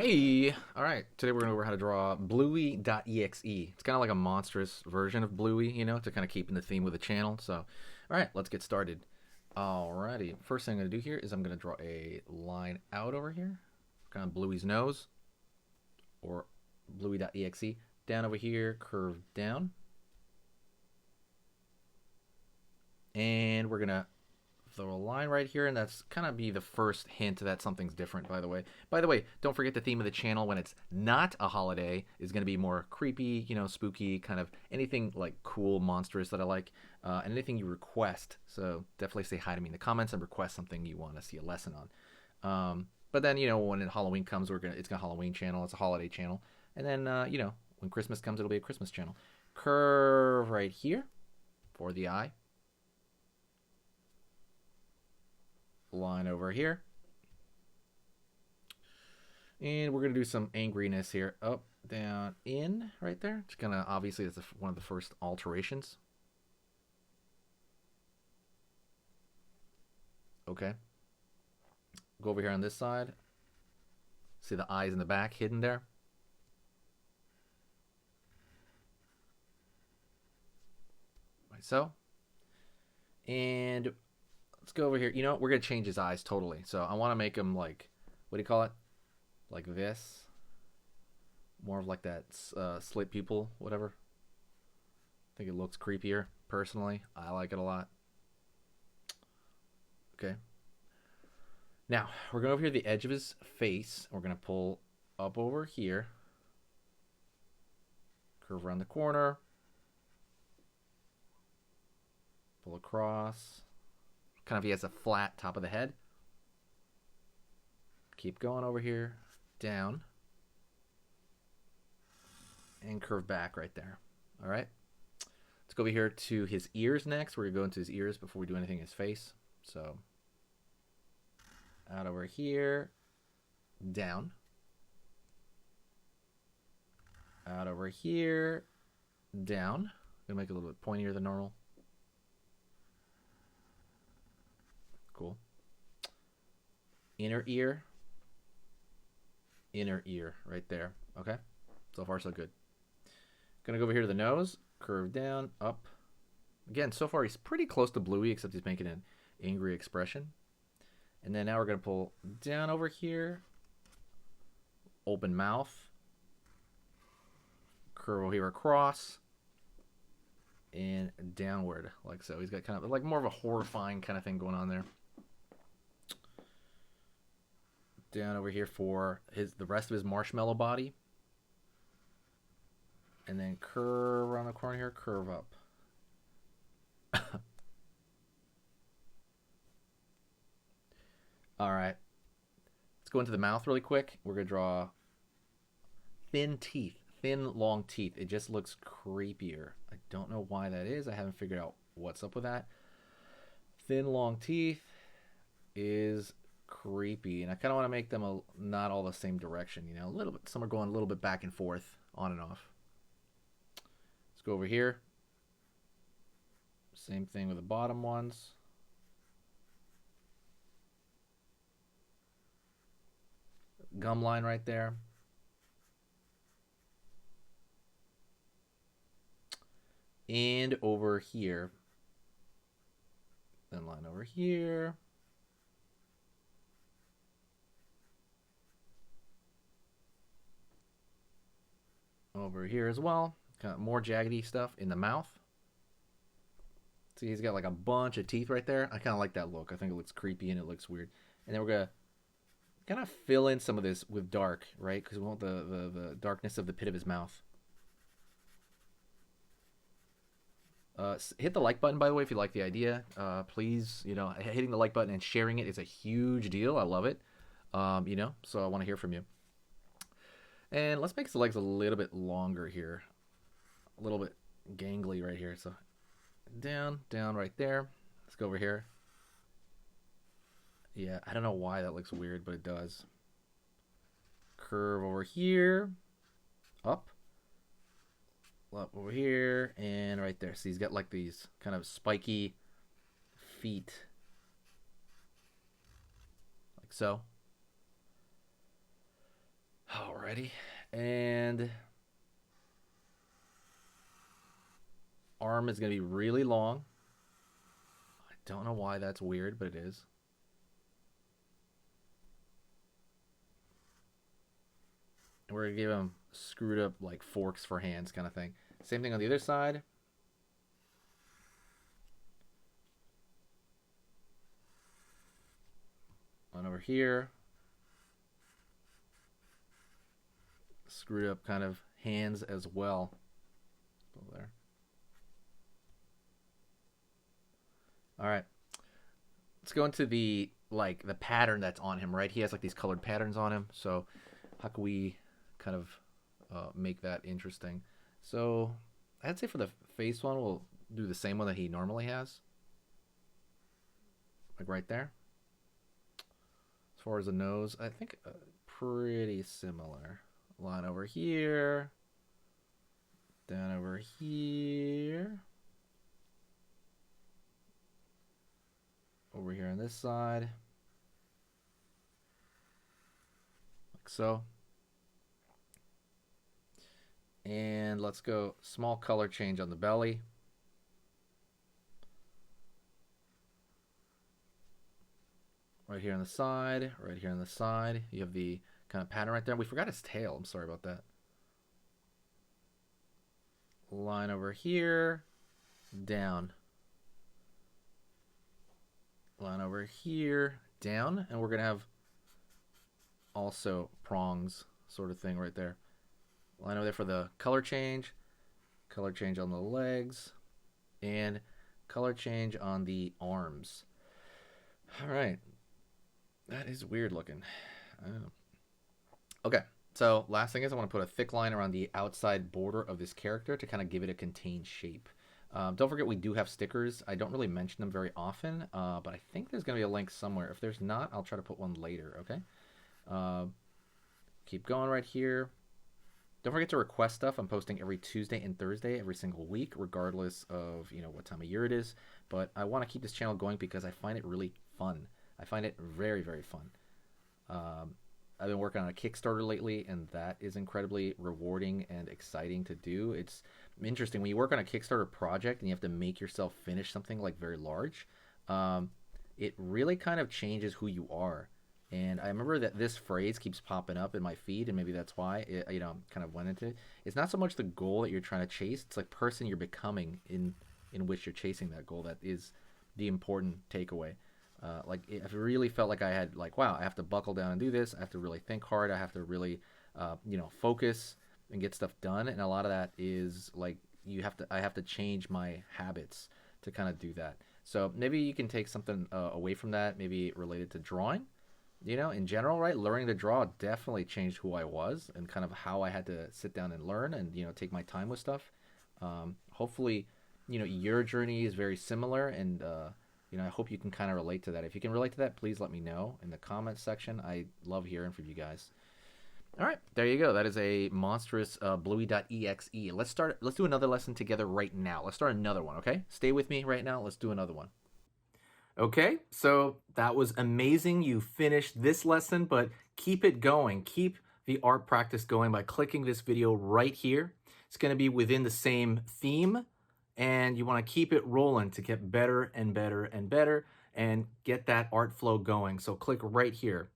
Hey! Alright, today we're going to go over how to draw Blue.exe. It's kind of like a monstrous version of Bluey, to kind of keep in the theme with the channel. So, alright, let's get started. Alrighty, first thing I'm going to do here is I'm going to draw a line out over here, kind of Bluey's nose, or Blue.exe. Down over here, curve down. And we're going to throw a line right here, and that's kind of be the first hint that something's different, by the way. By the way, don't forget the theme of the channel when it's not a holiday is going to be more creepy, spooky, kind of anything like cool, monstrous that I like, and anything you request. So definitely say hi to me in the comments and request something you want to see a lesson on. But then, when Halloween comes, it's a Halloween channel, it's a holiday channel. And then, when Christmas comes, it'll be a Christmas channel. Curve right here for the eye. Line over here, and we're gonna do some angriness here. Up, down, in, right there. It's gonna obviously that's one of the first alterations. Okay, go over here on this side. See the eyes in the back hidden there. Like so. And let's go over here. We're going to change his eyes totally. So I want to make him like, what do you call it? Like this. More of like that slit pupil, whatever. I think it looks creepier, personally. I like it a lot. Okay. Now, we're going over here to the edge of his face. We're going to pull up over here. Curve around the corner. Pull across. Kind of he has a flat top of the head. Keep going over here, down, and curve back right there. All right. Let's go over here to his ears next. We're going to go into his ears before we do anything in his face. So out over here, down. Out over here, down. I'm going to make it a little bit pointier than normal. Cool. Inner ear right there. Okay, so far so good. Gonna go over here to the nose, curve down, up. Again, so far he's pretty close to Bluey, except he's making an angry expression. And then now we're gonna pull down over here, open mouth, curve over here across, and downward like so. He's got kind of like more of a horrifying kind of thing going on there. Down over here for the rest of his marshmallow body, and then curve around the corner here, curve up. All right, let's go into the mouth really quick. We're gonna draw thin teeth, thin long teeth. It just looks creepier. I don't know why that is. I haven't figured out what's up with that. Thin long teeth is creepy, and I kind of want to make them not all the same direction, a little bit. Some are going a little bit back and forth, on and off. Let's go over here. Same thing with the bottom ones. Gum line right there. And over here. Then line over here. Over here as well. Kind of more jaggedy stuff in the mouth. See, he's got like a bunch of teeth right there. I kind of like that look. I think it looks creepy and it looks weird. And then we're going to kind of fill in some of this with dark, right? Because we want the darkness of the pit of his mouth. Hit the like button, by the way, if you like the idea. Please, hitting the like button and sharing it is a huge deal. I love it. So I want to hear from you. And let's make the legs a little bit longer here. A little bit gangly right here. So down right there. Let's go over here. Yeah, I don't know why that looks weird, but it does. Curve over here. Up over here. And right there. So he's got like these kind of spiky feet. Like so. Alrighty. And arm is going to be really long. I don't know why that's weird, but it is. And we're going to give him screwed up like forks for hands kind of thing. Same thing on the other side. One over here. Screwed up kind of hands as well. Over there. All right. Let's go into the pattern that's on him, right? He has like these colored patterns on him. So how can we kind of make that interesting? So I'd say for the face one, we'll do the same one that he normally has. Like right there. As far as the nose, I think pretty similar. Line over here. Down over here. Over here on this side. Like so. And let's go small color change on the belly. Right here on the side, right here on the side. You have the kind of pattern right there. We forgot his tail. I'm sorry about that. Line over here, down. Line over here, down. And we're going to have also prongs sort of thing right there. Line over there for the color change on the legs, and color change on the arms. All right. That is weird looking. I don't know. Okay, so last thing is I want to put a thick line around the outside border of this character to kind of give it a contained shape. Don't forget we do have stickers. I don't really mention them very often, but I think there's going to be a link somewhere. If there's not, I'll try to put one later, okay? Keep going right here. Don't forget to request stuff. I'm posting every Tuesday and Thursday every single week, regardless of what time of year it is. But I want to keep this channel going because I find it really fun. I find it very, very fun. I've been working on a Kickstarter lately, and that is incredibly rewarding and exciting to do. It's interesting when you work on a Kickstarter project and you have to make yourself finish something like very large. It really kind of changes who you are. And I remember that this phrase keeps popping up in my feed, and maybe that's why it, kind of went into it. It's not so much the goal that you're trying to chase; it's like person you're becoming in which you're chasing that goal. That is the important takeaway. If it really felt like I had wow, I have to buckle down and do this. I have to really think hard. I have to really, focus and get stuff done. And a lot of that is I have to change my habits to kind of do that. So maybe you can take something away from that, maybe related to drawing. In general, right? Learning to draw definitely changed who I was and kind of how I had to sit down and learn and, take my time with stuff. Hopefully, your journey is very similar, and, I hope you can kind of relate to that. If you can relate to that, please let me know in the comments section. I love hearing from you guys. All right, there you go. That is a monstrous Blue.exe. Let's do another lesson together right now. Let's start another one, okay? Stay with me right now. Let's do another one. Okay, so that was amazing. You finished this lesson, but keep it going. Keep the art practice going by clicking this video right here. It's going to be within the same theme, and you want to keep it rolling to get better and better and better and get that art flow going. So click right here.